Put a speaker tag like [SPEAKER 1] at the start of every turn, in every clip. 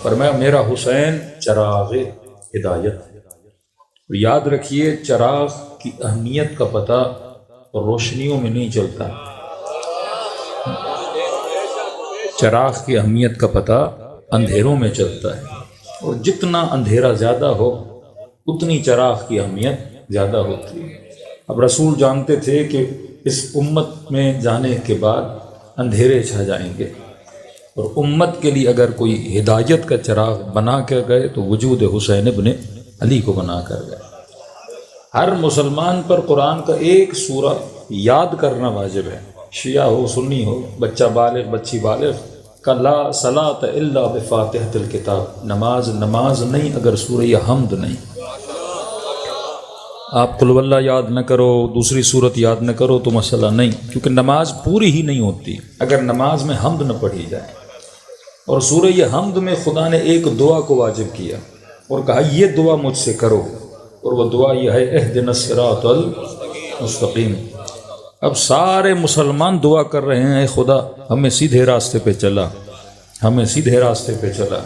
[SPEAKER 1] فرمایا میرا حسین چراغ ہدایت ہے۔ اور یاد رکھیے چراغ کی اہمیت کا پتہ روشنیوں میں نہیں چلتا، چراغ کی اہمیت کا پتہ اندھیروں میں چلتا ہے، اور جتنا اندھیرا زیادہ ہو اتنی چراغ کی اہمیت زیادہ ہوتی ہے۔ اب رسول جانتے تھے کہ اس امت میں جانے کے بعد اندھیرے چھا جائیں گے، اور امت کے لیے اگر کوئی ہدایت کا چراغ بنا کر گئے تو وجود حسین ابن علی کو بنا کر گئے۔ ہر مسلمان پر قرآن کا ایک سورہ یاد کرنا واجب ہے، شیعہ ہو سنی ہو، بچہ بالغ بچی بالغ، کہ لا صلاۃ الا بفاتحۃ الکتاب، نماز نہیں اگر سورہ حمد نہیں۔ آپ قل واللہ یاد نہ کرو، دوسری صورت یاد نہ کرو تو مسئلہ نہیں، کیونکہ نماز پوری ہی نہیں ہوتی اگر نماز میں حمد نہ پڑھی جائے۔ اور سورہ حمد میں خدا نے ایک دعا کو واجب کیا اور کہا یہ دعا مجھ سے کرو، اور وہ دعا یہ ہے اہدنا الصراط المستقیم۔ اب سارے مسلمان دعا کر رہے ہیں اے خدا ہمیں سیدھے راستے پہ چلا، ہمیں سیدھے راستے پہ چلا۔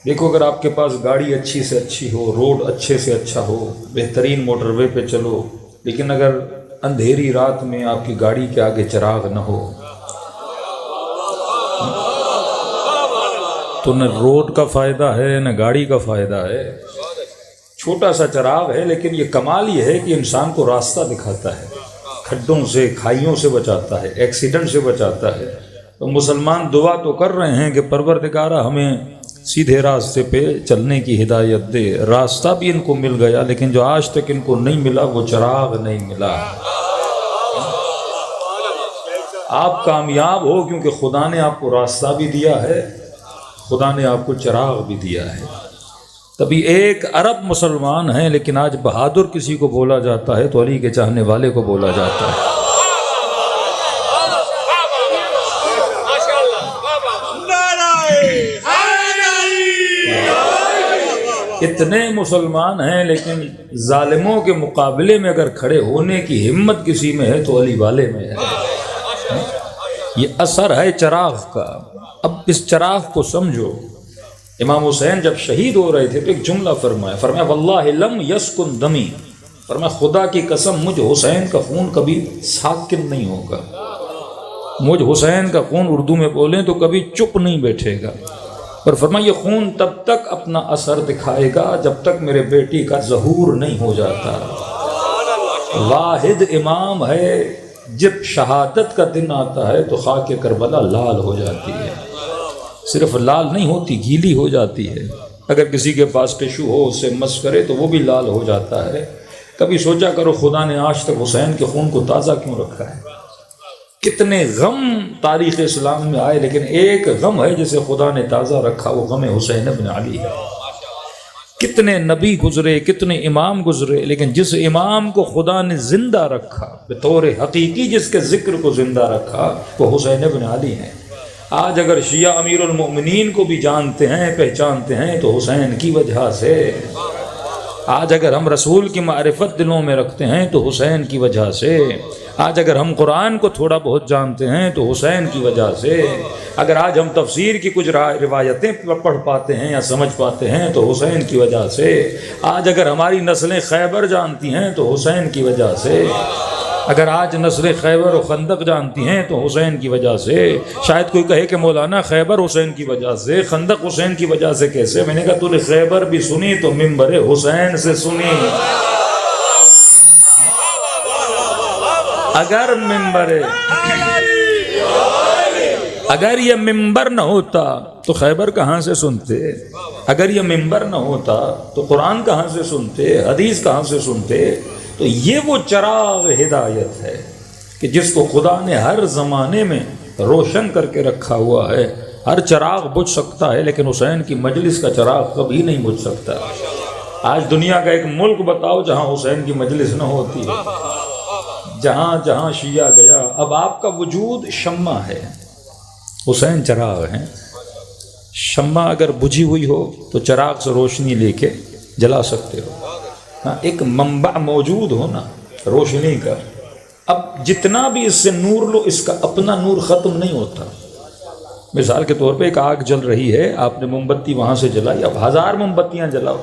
[SPEAKER 1] دیکھو اگر آپ کے پاس گاڑی اچھی سے اچھی ہو، روڈ اچھے سے اچھا ہو، بہترین موٹر وے پہ چلو، لیکن اگر اندھیری رات میں آپ کی گاڑی کے آگے چراغ نہ ہو تو نہ روڈ کا فائدہ ہے نہ گاڑی کا فائدہ ہے۔ چھوٹا سا چراغ ہے لیکن یہ کمال یہ ہے کہ انسان کو راستہ دکھاتا ہے، کھڈوں سے کھائیوں سے بچاتا ہے، ایکسیڈنٹ سے بچاتا ہے۔ تو مسلمان دعا تو کر رہے ہیں کہ پروردگارہ ہمیں سیدھے راستے پہ چلنے کی ہدایت دے۔ راستہ بھی ان کو مل گیا لیکن جو آج تک ان کو نہیں ملا وہ چراغ نہیں ملا۔ آپ کامیاب ہو کیونکہ خدا نے آپ کو راستہ بھی دیا ہے، خدا نے آپ کو چراغ بھی دیا ہے۔ تبھی 1 ارب مسلمان ہیں لیکن آج بہادر کسی کو بولا جاتا ہے تو علی کے چاہنے والے کو بولا جاتا ہے۔ اتنے مسلمان ہیں لیکن ظالموں کے مقابلے میں اگر کھڑے ہونے کی ہمت کسی میں ہے تو علی والے میں ہے۔ یہ اثر ہے چراغ کا۔ اب اس چراغ کو سمجھو۔ امام حسین جب شہید ہو رہے تھے تو ایک جملہ فرمایا واللہ لم یسکن دمی، فرمایا خدا کی قسم مجھ حسین کا خون کبھی ساکن نہیں ہوگا، مجھ حسین کا خون اردو میں بولیں تو کبھی چپ نہیں بیٹھے گا۔ اور فرمایا یہ خون تب تک اپنا اثر دکھائے گا جب تک میرے بیٹی کا ظہور نہیں ہو جاتا۔ واحد امام ہے جب شہادت کا دن آتا ہے تو خاک کربلا لال ہو جاتی ہے، صرف لال نہیں ہوتی گیلی ہو جاتی ہے۔ اگر کسی کے پاس ٹشو ہو اسے مس کرے تو وہ بھی لال ہو جاتا ہے۔ کبھی سوچا کرو خدا نے آج تک حسین کے خون کو تازہ کیوں رکھا ہے؟ کتنے غم تاریخ اسلام میں آئے لیکن ایک غم ہے جسے خدا نے تازہ رکھا، وہ غم حسین ابن علی ہے۔ کتنے نبی گزرے، کتنے امام گزرے، لیکن جس امام کو خدا نے زندہ رکھا بطور حقیقی، جس کے ذکر کو زندہ رکھا، وہ حسین ابن علی ہیں۔ آج اگر شیعہ امیر المؤمنین کو بھی جانتے ہیں پہچانتے ہیں تو حسین کی وجہ سے۔ آج اگر ہم رسول کی معرفت دلوں میں رکھتے ہیں تو حسین کی وجہ سے۔ آج اگر ہم قرآن کو تھوڑا بہت جانتے ہیں تو حسین کی وجہ سے۔ اگر آج ہم تفسیر کی کچھ روایتیں پڑھ پاتے ہیں یا سمجھ پاتے ہیں تو حسین کی وجہ سے۔ آج اگر ہماری نسلیں خیبر جانتی ہیں تو حسین کی وجہ سے۔ اگر آج نسلیں خیبر و خندق جانتی ہیں تو حسین کی وجہ سے۔ شاید کوئی کہے کہ مولانا خیبر حسین کی وجہ سے، خندق حسین کی وجہ سے کیسے؟ میں نے کہا تو نے خیبر بھی سنی تو منبر حسین سے سنی۔ اگر یہ ممبر نہ ہوتا تو خیبر کہاں سے سنتے؟ اگر یہ ممبر نہ ہوتا تو قرآن کہاں سے سنتے؟ حدیث کہاں سے سنتے؟ تو یہ وہ چراغ ہدایت ہے کہ جس کو خدا نے ہر زمانے میں روشن کر کے رکھا ہوا ہے۔ ہر چراغ بجھ سکتا ہے لیکن حسین کی مجلس کا چراغ کبھی نہیں بجھ سکتا۔ آج دنیا کا ایک ملک بتاؤ جہاں حسین کی مجلس نہ ہوتی ہے، جہاں جہاں شیعہ گیا۔ اب آپ کا وجود شمع ہے، حسین چراغ ہیں۔ شمع اگر بجھی ہوئی ہو تو چراغ سے روشنی لے کے جلا سکتے ہو، ہاں ایک منبع موجود ہو نا روشنی کا۔ اب جتنا بھی اس سے نور لو اس کا اپنا نور ختم نہیں ہوتا، مثال کے طور پہ ایک آگ جل رہی ہے، آپ نے موم بتی وہاں سے جلائی، اب 1000 موم بتیاں جلاؤ،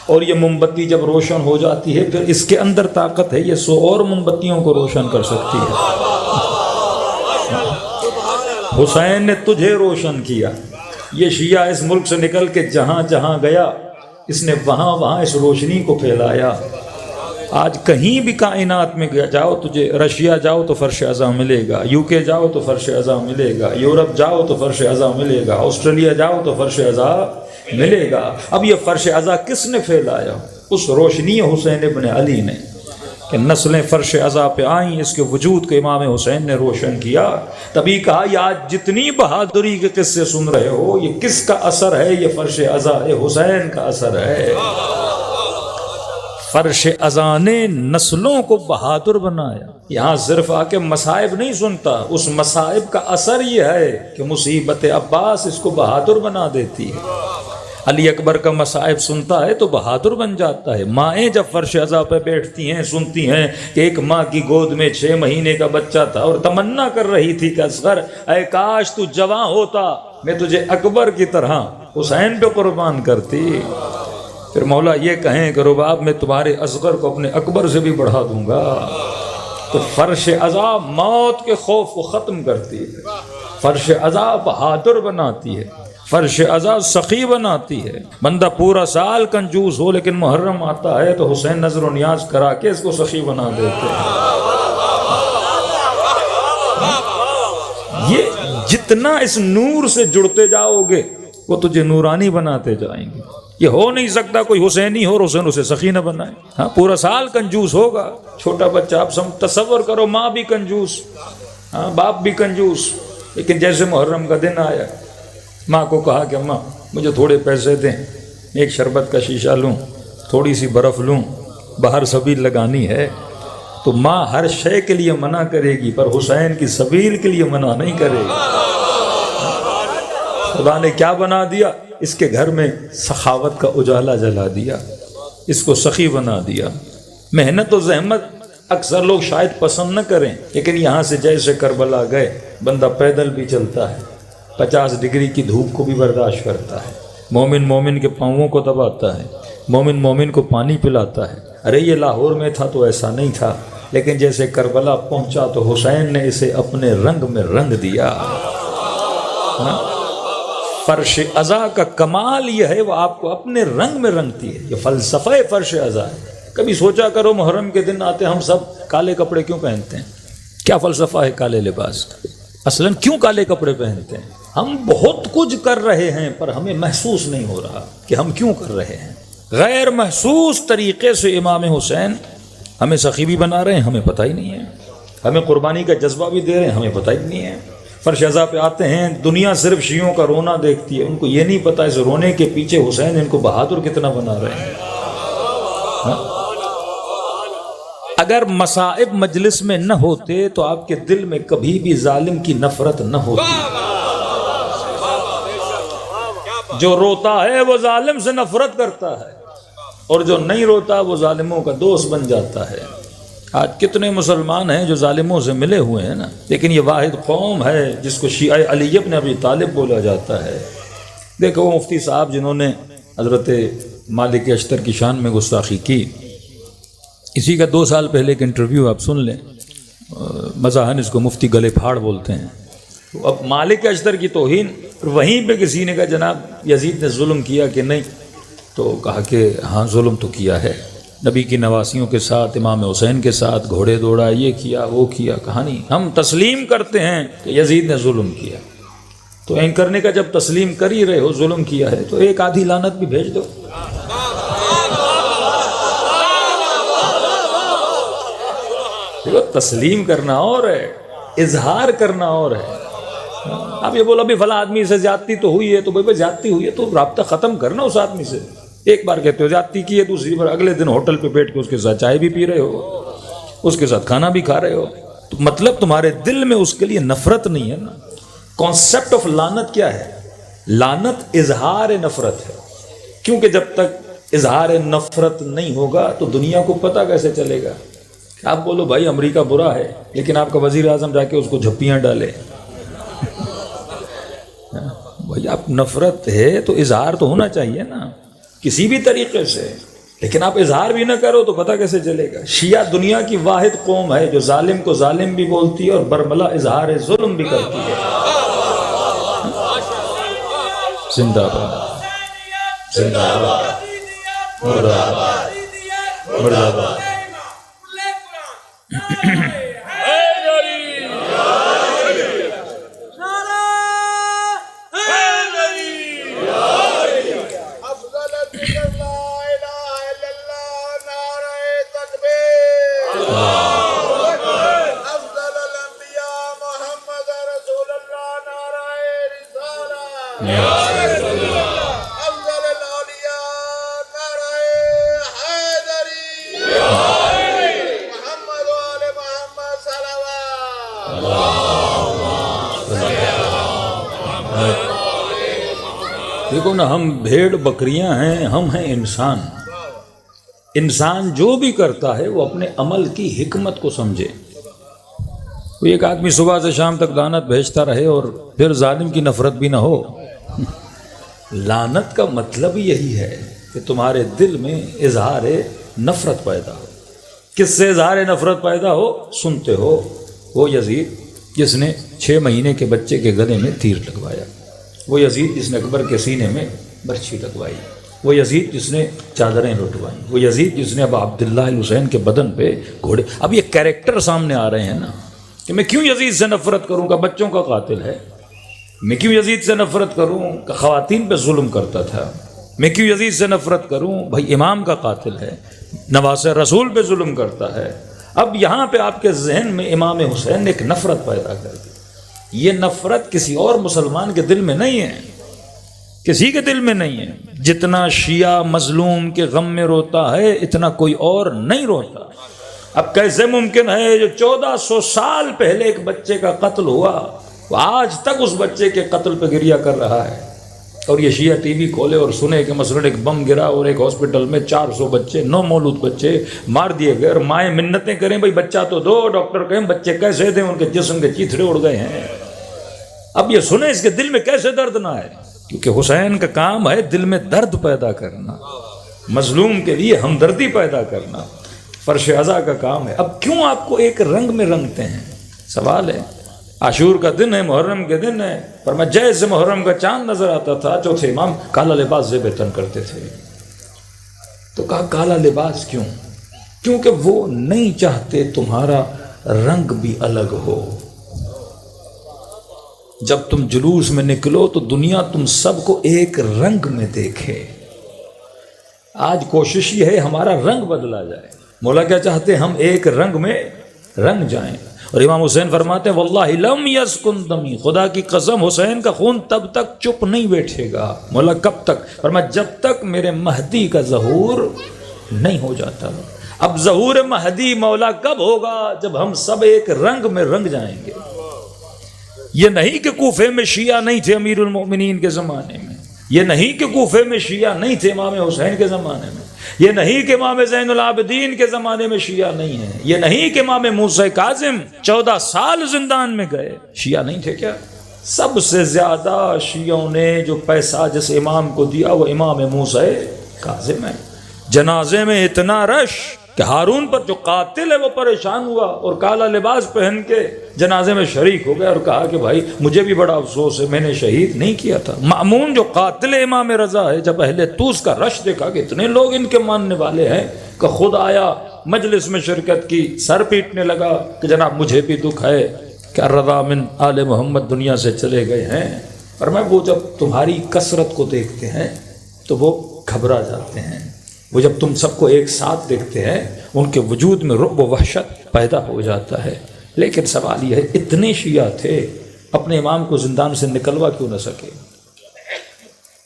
[SPEAKER 1] اور یہ موم بتی جب روشن ہو جاتی ہے پھر اس کے اندر طاقت ہے، یہ 100 اور موم بتیوں کو روشن کر سکتی ہے۔ حسین نے تجھے روشن کیا، یہ شیعہ اس ملک سے نکل کے جہاں جہاں گیا اس نے وہاں وہاں اس روشنی کو پھیلایا۔ آج کہیں بھی کائنات میں جاؤ، تجھے رشیا جاؤ تو فرش ازاں ملے گا، یو کے جاؤ تو فرش ازاں ملے گا، یورپ جاؤ تو فرش ازاں ملے گا، آسٹریلیا جاؤ تو فرش ازاں ملے گا۔ اب یہ فرش ازاں کس نے پھیلایا؟ اس روشنی حسین ابن علی نے، کہ نسلیں فرش ازاں پہ آئیں، اس کے وجود کو امام حسین نے روشن کیا۔ تبھی کہا یہ آج جتنی بہادری کے قصے سن رہے ہو یہ کس کا اثر ہے؟ یہ فرش ازاں حسین کا اثر ہے۔ فرش ازاں نے نسلوں کو بہادر بنایا۔ یہاں صرف آ کے مصائب نہیں سنتا، اس مصائب کا اثر یہ ہے کہ مصیبت عباس اس کو بہادر بنا دیتی ہے۔ علی اکبر کا مصائب سنتا ہے تو بہادر بن جاتا ہے۔ مائیں جب فرش ازاں پہ بیٹھتی ہیں سنتی ہیں کہ ایک ماں کی گود میں 6 مہینے کا بچہ تھا اور تمنا کر رہی تھی کہ اصغر اے کاش تو جوان ہوتا، میں تجھے اکبر کی طرح حسین پہ قربان کرتی۔ پھر مولا یہ کہیں کہ رباب میں تمہارے اصغر کو اپنے اکبر سے بھی بڑھا دوں گا۔ تو فرش ازاں موت کے خوف کو ختم کرتی ہے، فرش ازاں بہادر بناتی ہے، فرش ازاں سخی بناتی ہے۔ بندہ پورا سال کنجوس ہو لیکن محرم آتا ہے تو حسین نظر و نیاز کرا کے اس کو سخی بنا دیتے ہیں۔ یہ جتنا اس نور سے جڑتے جاؤ گے وہ تجھے نورانی بناتے جائیں گے۔ یہ ہو نہیں سکتا کوئی حسینی ہو اور حسین اسے سخی نہ بنائے۔ ہاں پورا سال کنجوس ہوگا، چھوٹا بچہ، آپ تصور کرو ماں بھی کنجوس، ہاں باپ بھی کنجوس، لیکن جیسے محرم کا دن آیا ماں کو کہا کہ اماں مجھے تھوڑے پیسے دیں، ایک شربت کا شیشہ لوں، تھوڑی سی برف لوں، باہر سبیل لگانی ہے، تو ماں ہر شے کے لیے منع کرے گی پر حسین کی سبیل کے لیے منع نہیں کرے گی۔ خدا نے کیا بنا دیا؟ اس کے گھر میں سخاوت کا اجالا جلا دیا، اس کو سخی بنا دیا۔ محنت و زحمت اکثر لوگ شاید پسند نہ کریں، لیکن یہاں سے جیسے کربلا گئے بندہ پیدل بھی چلتا ہے، 50 ڈگری کی دھوپ کو بھی برداشت کرتا ہے، مومن مومن کے پاؤں کو دباتا ہے، مومن مومن کو پانی پلاتا ہے۔ ارے یہ لاہور میں تھا تو ایسا نہیں تھا، لیکن جیسے کربلا پہنچا تو حسین نے اسے اپنے رنگ میں رنگ دیا۔ فرش ازاں کا کمال یہ ہے وہ آپ کو اپنے رنگ میں رنگتی ہے، یہ فلسفہ فرش ازاں ہے۔ کبھی سوچا کرو محرم کے دن آتے ہم سب کالے کپڑے کیوں پہنتے ہیں؟ کیا فلسفہ ہے کالے لباس کا؟ اصلاً کیوں کالے کپڑے پہنتے ہیں؟ ہم بہت کچھ کر رہے ہیں پر ہمیں محسوس نہیں ہو رہا کہ ہم کیوں کر رہے ہیں۔ غیر محسوس طریقے سے امام حسین ہمیں سخی بھی بنا رہے ہیں، ہمیں پتہ ہی نہیں ہے، ہمیں قربانی کا جذبہ بھی دے رہے ہیں، ہمیں پتہ ہی نہیں ہے۔ فرش ازاں پہ آتے ہیں، دنیا صرف شیعوں کا رونا دیکھتی ہے، ان کو یہ نہیں پتہ اس رونے کے پیچھے حسین ان کو بہادر کتنا بنا رہے ہیں۔ اگر مصائب مجلس میں نہ ہوتے تو آپ کے دل میں کبھی بھی ظالم کی نفرت نہ ہوتی۔ جو روتا ہے وہ ظالم سے نفرت کرتا ہے، اور جو نہیں روتا وہ ظالموں کا دوست بن جاتا ہے۔ آج کتنے مسلمان ہیں جو ظالموں سے ملے ہوئے ہیں نا، لیکن یہ واحد قوم ہے جس کو شیعہ علی بن ابی طالب بولا جاتا ہے۔ دیکھو وہ مفتی صاحب جنہوں نے حضرت مالک اشتر کی شان میں گستاخی کی، اسی کا 2 سال پہلے ایک انٹرویو آپ سن لیں، مزاحن اس کو مفتی گلے پھاڑ بولتے ہیں۔ تو اب مالک اشتر کی توہین، وہیں پہ کسی نے کہا جناب یزید نے ظلم کیا کہ نہیں؟ تو کہا کہ ہاں ظلم تو کیا ہے، نبی کی نواسیوں کے ساتھ، امام حسین کے ساتھ گھوڑے دوڑا، یہ کیا وہ کیا۔ کہانی ہم تسلیم کرتے ہیں کہ یزید نے ظلم کیا، تو اینکر نے کہا جب تسلیم کر ہی رہے ہو ظلم کیا ہے تو ایک آدھی لعنت بھی بھیج دو۔ تسلیم کرنا اور ہے، اظہار کرنا اور ہے۔ اب یہ بولا بھی فلاں آدمی سے زیادتی تو ہوئی ہے، تو بھائی زیادتی ہوئی ہے تو رابطہ ختم کرنا اس آدمی سے۔ ایک بار کہتے ہو زیادتی کی ہے، دوسری بار اگلے دن ہوٹل پہ بیٹھ کے اس کے ساتھ چائے بھی پی رہے ہو، اس کے ساتھ کھانا بھی کھا رہے ہو، تو مطلب تمہارے دل میں اس کے لیے نفرت نہیں ہے نا۔ کانسیپٹ آف لعنت کیا ہے؟ لعنت اظہار نفرت ہے، کیونکہ جب تک اظہار نفرت نہیں ہوگا تو دنیا کو پتہ کیسے چلے گا؟ آپ بولو بھائی امریکہ برا ہے، لیکن آپ کا وزیر اعظم جا کے اس کو جھپیاں ڈالے، بھائی آپ نفرت ہے تو اظہار تو ہونا چاہیے نا کسی بھی طریقے سے، لیکن آپ اظہار بھی نہ کرو تو پتہ کیسے چلے گا؟ شیعہ دنیا کی واحد قوم ہے جو ظالم کو ظالم بھی بولتی ہے اور برملا اظہار ظلم بھی کرتی ہے۔ زندہ باد، زندہ باد، مردہ باد، مردہ باد۔ دیکھو نا، ہم بھیڑ بکریاں ہیں، ہم ہیں انسان۔ انسان جو بھی کرتا ہے وہ اپنے عمل کی حکمت کو سمجھے۔ کوئی ایک آدمی صبح سے شام تک لعنت بھیجتا رہے اور پھر ظالم کی نفرت بھی نہ ہو۔ لعنت کا مطلب یہی ہے کہ تمہارے دل میں اظہار نفرت پیدا ہو۔ کس سے اظہار نفرت پیدا ہو؟ سنتے ہو وہ یزید جس نے 6 مہینے کے بچے کے گلے میں تیر لگوایا، وہ یزید جس نے اکبر کے سینے میں برچھی لگوائی، وہ یزید جس نے چادریں لٹوائیں، وہ یزید جس نے ابا عبداللہ الحسین کے بدن پہ گھوڑے۔ اب یہ کیریکٹر سامنے آ رہے ہیں نا کہ میں کیوں یزید سے نفرت کروں کہ بچوں کا قاتل ہے، میں کیوں یزید سے نفرت کروں کہ خواتین پہ ظلم کرتا تھا، میں کیوں یزید سے نفرت کروں بھائی امام کا قاتل ہے، نواسہ رسول پہ ظلم کرتا ہے۔ اب یہاں پہ آپ کے ذہن میں امام حسین نے ایک نفرت پیدا کر دی۔ یہ نفرت کسی اور مسلمان کے دل میں نہیں ہے، کسی کے دل میں نہیں ہے۔ جتنا شیعہ مظلوم کے غم میں روتا ہے اتنا کوئی اور نہیں روتا۔ اب کیسے ممکن ہے جو 1400 سال پہلے ایک بچے کا قتل ہوا وہ آج تک اس بچے کے قتل پہ گریہ کر رہا ہے؟ اور یہ شیعہ ٹی وی کھولے اور سنے کہ مثلا ایک بم گرا اور ایک ہاسپٹل میں 400 بچے، 9 مولود بچے مار دیے گئے، اور مائیں منتیں کریں بھائی بچہ تو دو، ڈاکٹر کہیں بچے کیسے دیں، ان کے جسم کے چیتھڑے اڑ گئے ہیں۔ اب یہ سنیں اس کے دل میں کیسے درد نہ ہے، کیونکہ حسین کا کام ہے دل میں درد پیدا کرنا، مظلوم کے لیے ہمدردی پیدا کرنا، فرش عزا کا کام ہے۔ اب کیوں آپ کو ایک رنگ میں رنگتے ہیں؟ سوال ہے۔ عاشور کا دن ہے، محرم کے دن ہے، پر میں جیسے محرم کا چاند نظر آتا تھا چوتھے امام کالا لباس زیب تن کرتے تھے۔ تو کہا کالا لباس کیوں؟ کیونکہ وہ نہیں چاہتے تمہارا رنگ بھی الگ ہو۔ جب تم جلوس میں نکلو تو دنیا تم سب کو ایک رنگ میں دیکھے۔ آج کوشش یہ ہے ہمارا رنگ بدلا جائے۔ مولا کیا چاہتے ہیں؟ ہم ایک رنگ میں رنگ جائیں۔ اور امام حسین فرماتے ہیں واللہ لم یسکن دمی، خدا کی قسم حسین کا خون تب تک چپ نہیں بیٹھے گا۔ مولا کب تک؟ فرمایا جب تک میرے مہدی کا ظہور نہیں ہو جاتا۔ اب ظہور مہدی مولا کب ہوگا؟ جب ہم سب ایک رنگ میں رنگ جائیں گے۔ یہ نہیں کہ کوفے میں شیعہ نہیں تھے امیر المؤمنین کے زمانے میں، یہ نہیں کہ کوفے میں شیعہ نہیں تھے امام حسین کے زمانے میں، یہ نہیں کہ امام زین العابدین کے زمانے میں شیعہ نہیں ہیں، یہ نہیں کہ امام موسیٰ کاظم 14 سال زندان میں گئے، شیعہ نہیں تھے کیا؟ سب سے زیادہ شیعوں نے جو پیسہ جس امام کو دیا وہ امام موسیٰ کاظم ہے۔ جنازے میں اتنا رش کہ ہارون پر جو قاتل ہے وہ پریشان ہوا اور کالا لباس پہن کے جنازے میں شریک ہو گیا اور کہا کہ بھائی مجھے بھی بڑا افسوس ہے، میں نے شہید نہیں کیا تھا۔ مأمون جو قاتل امام رضا ہے، جب اہل طوس کا رش دیکھا کہ اتنے لوگ ان کے ماننے والے ہیں کہ خود آیا، مجلس میں شرکت کی، سر پیٹنے لگا کہ جناب مجھے بھی دکھ ہے کہ رضا من آل محمد دنیا سے چلے گئے ہیں۔ اور میں وہ جب تمہاری کثرت کو دیکھتے ہیں تو وہ گھبرا جاتے ہیں، وہ جب تم سب کو ایک ساتھ دیکھتے ہیں ان کے وجود میں رعب و وحشت پیدا ہو جاتا ہے۔ لیکن سوال یہ ہے اتنے شیعہ تھے، اپنے امام کو زندان سے نکلوا کیوں نہ سکے؟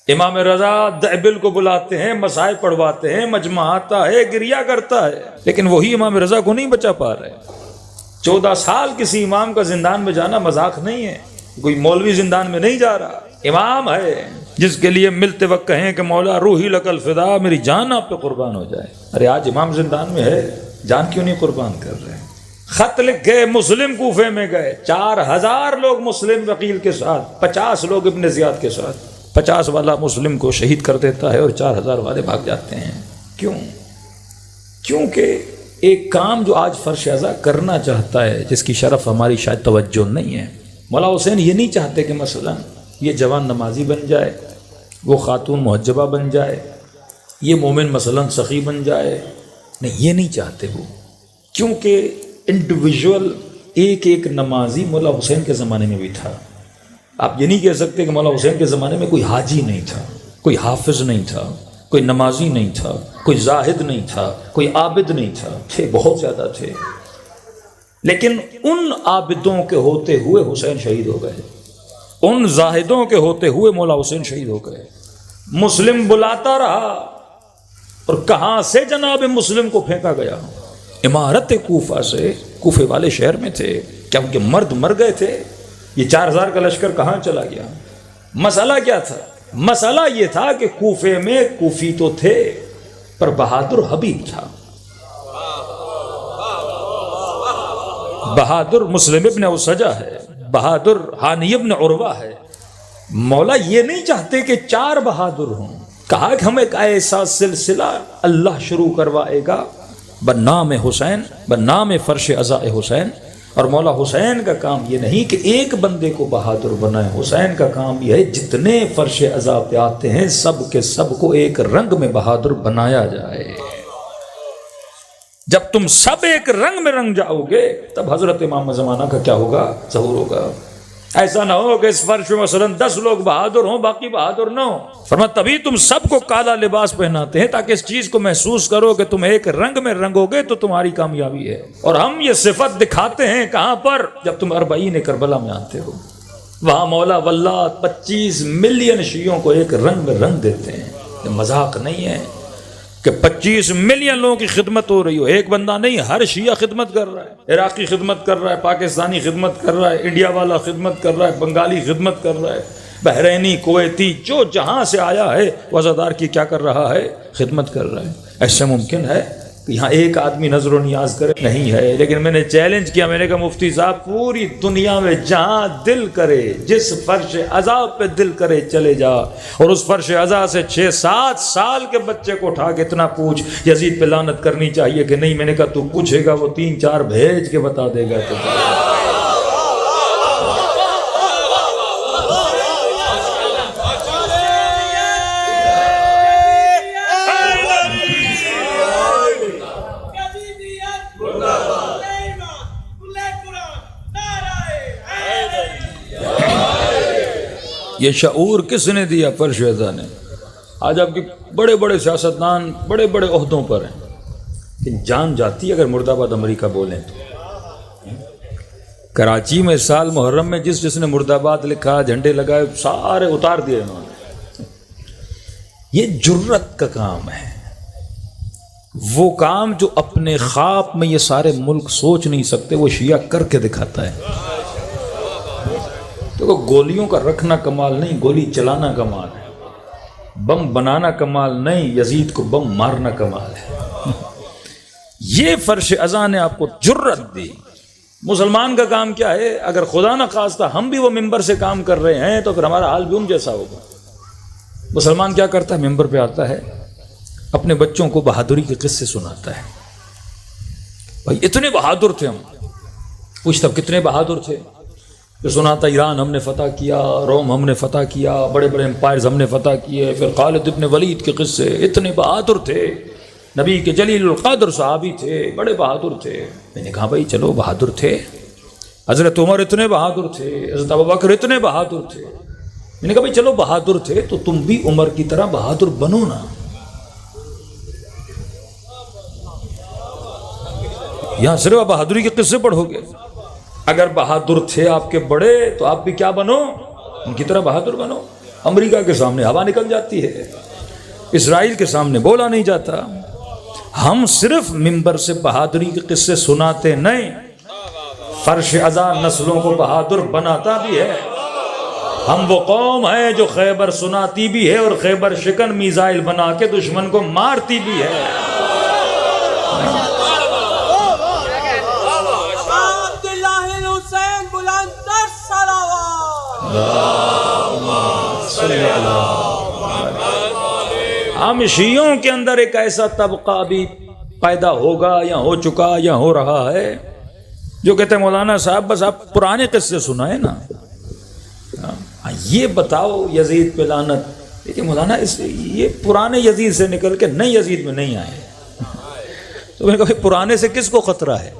[SPEAKER 1] امام رضا دعبل کو بلاتے ہیں، مسائل پڑھواتے ہیں، مجمع آتا ہے، گریہ کرتا ہے، لیکن وہی امام رضا کو نہیں بچا پا رہے۔ 14 سال کسی امام کا زندان میں جانا مذاق نہیں ہے، کوئی مولوی زندان میں نہیں جا رہا، امام ہے جس کے لیے ملتے وقت کہیں کہ مولا روحی لک الفدا، میری جان آپ پہ قربان ہو جائے۔ ارے آج امام زندان میں ہے، جان کیوں نہیں قربان کر رہے؟ خط لکھ گئے، مسلم کوفے میں گئے، 4000 لوگ مسلم وکیل کے ساتھ، 50 لوگ ابن زیاد کے ساتھ، 50 والا مسلم کو شہید کر دیتا ہے اور 4000 والے بھاگ جاتے ہیں۔ کیوں؟ کیونکہ ایک کام جو آج فرش ازا کرنا چاہتا ہے، جس کی شرف ہماری شاید توجہ نہیں ہے۔ مولا حسین یہ نہیں چاہتے کہ مثلا یہ جوان نمازی بن جائے، وہ خاتون محجبہ بن جائے، یہ مومن مثلا سخی بن جائے، نہیں، یہ نہیں چاہتے وہ، کیونکہ انڈیویژول ایک ایک نمازی مولا حسین کے زمانے میں بھی تھا۔ آپ یہ نہیں کہہ سکتے کہ مولا حسین کے زمانے میں کوئی حاجی نہیں تھا، کوئی حافظ نہیں تھا، کوئی نمازی نہیں تھا، کوئی زاہد نہیں تھا، کوئی عابد نہیں تھا، تھے، بہت زیادہ تھے، لیکن ان عابدوں کے ہوتے ہوئے حسین شہید ہو گئے، ان زاہدوں کے ہوتے ہوئے مولا حسین شہید ہو گئے۔ مسلم بلاتا رہا، اور کہاں سے جناب مسلم کو پھینکا گیا؟ عمارت کوفہ سے، کوفے والے شہر میں تھے، کیا ان کے مرد مر گئے تھے؟ یہ 4000 کا لشکر کہاں چلا گیا؟ مسئلہ کیا تھا؟ مسئلہ یہ تھا کہ کوفے میں کوفی تو تھے، پر بہادر حبیب تھا، بہادر مسلم ابن اوسجہ ہے، بہادر ہانی ابن عروہ ہے۔ مولا یہ نہیں چاہتے کہ 4 بہادر ہوں، کہا کہ ہم ایک ایسا سلسلہ اللہ شروع کروائے گا بنام حسین، بنام فرش ازا حسین۔ اور مولا حسین کا کام یہ نہیں کہ ایک بندے کو بہادر بنائے، حسین کا کام یہ ہے جتنے فرش ازا پہ آتے ہیں سب کے سب کو ایک رنگ میں بہادر بنایا جائے۔ جب تم سب ایک رنگ میں رنگ جاؤ گے تب حضرت امام زمانہ کا کیا ہوگا؟ ظہور ہوگا۔ ایسا نہ ہو کہ اس فرش میں مثلا 10 لوگ بہادر ہوں، باقی بہادر نہ ہو۔ فرمایا تبھی تم سب کو کالا لباس پہناتے ہیں، تاکہ اس چیز کو محسوس کرو کہ تم ایک رنگ میں رنگو گے تو تمہاری کامیابی ہے۔ اور ہم یہ صفت دکھاتے ہیں کہاں پر؟ جب تم 40 کربلا میں آتے ہو، وہاں مولا واللہ 25 ملین شیعوں کو ایک رنگ میں رنگ دیتے ہیں۔ یہ مذاق نہیں ہے کہ 25 ملین لوگوں کی خدمت ہو رہی ہو، ایک بندہ نہیں، ہر شیعہ خدمت کر رہا ہے، عراقی خدمت کر رہا ہے، پاکستانی خدمت کر رہا ہے، انڈیا والا خدمت کر رہا ہے، بنگالی خدمت کر رہا ہے، بحرینی، کویتی، جو جہاں سے آیا ہے وہ عزادار کی کیا کر رہا ہے؟ خدمت کر رہا ہے۔ ایسا ممکن ہے کہ یہاں ایک آدمی نظر و نیاز کرے؟ نہیں ہے۔ لیکن میں نے چیلنج کیا، میں نے کہا مفتی صاحب پوری دنیا میں جہاں دل کرے، جس فرش ازا پہ دل کرے چلے جا، اور اس فرش ازا سے 6-7 سال کے بچے کو اٹھا کے اتنا پوچھ یزید پہ لعنت کرنی چاہیے کہ نہیں؟ میں نے کہا تو پوچھے گا، وہ 3-4 بھیج کے بتا دے گا۔ تو یہ شعور کس نے دیا؟ فرش ازا نے۔ آج آپ کی بڑے بڑے سیاستدان بڑے بڑے عہدوں پر ہیں، کہ جان جاتی ہے اگر مرد آباد امریکہ بولیں تو۔ کراچی میں سال محرم میں جس نے مرد آباد لکھا، جھنڈے لگائے، سارے اتار دیے انہوں نے۔ یہ جرت کا کام ہے، وہ کام جو اپنے خواب میں یہ سارے ملک سوچ نہیں سکتے، وہ شیعہ کر کے دکھاتا ہے۔ دیکھو گولیوں کا رکھنا کمال نہیں، گولی چلانا کمال ہے، بم بنانا کمال نہیں، یزید کو بم مارنا کمال ہے۔ یہ فرش ازا نے آپ کو جرت دی۔ مسلمان کا کام کیا ہے؟ اگر خدا نہ خواستہ ہم بھی وہ ممبر سے کام کر رہے ہیں تو پھر ہمارا حال بھی ان جیسا ہوگا۔ مسلمان کیا کرتا ہے؟ ممبر پہ آتا ہے، اپنے بچوں کو بہادری کے قصے سناتا ہے۔ بھائی اتنے بہادر تھے ہم، پوچھتا کتنے بہادر تھے؟ پھر سناتا ایران ہم نے فتح کیا، روم ہم نے فتح کیا، بڑے بڑے امپائرز ہم نے فتح کیے۔ پھر خالد ابن ولید کے قصے، اتنے بہادر تھے، نبی کے جلیل القدر صحابی تھے، بڑے بہادر تھے۔ میں نے کہا بھائی چلو بہادر تھے، حضرت عمر اتنے بہادر تھے، حضرت ابوبکر اتنے بہادر تھے۔ میں نے کہا بھائی چلو بہادر تھے تو تم بھی عمر کی طرح بہادر بنو نا۔ یہاں صرف بہادری کے قصے پڑھو گے۔ اگر بہادر تھے آپ کے بڑے تو آپ بھی کیا بنو؟ ان کی طرح بہادر بنو۔ امریکہ کے سامنے ہوا نکل جاتی ہے، اسرائیل کے سامنے بولا نہیں جاتا۔ ہم صرف ممبر سے بہادری کے قصے سناتے نہیں، فرش ازا نسلوں کو بہادر بناتا بھی ہے۔ ہم وہ قوم ہے جو خیبر سناتی بھی ہے اور خیبر شکن میزائل بنا کے دشمن کو مارتی بھی ہے۔ ہم شیعوں کے اندر ایک ایسا طبقہ بھی پیدا ہوگا یا ہو چکا یا ہو رہا ہے جو کہتے ہیں مولانا صاحب بس آپ پرانے قصے سنائیں نا، یہ بتاؤ یزید پہ لعنت، دیکھیں مولانا یہ پرانے یزید سے نکل کے نئے یزید میں نہیں آئے، تو میں نے کہا پرانے سے کس کو خطرہ ہے؟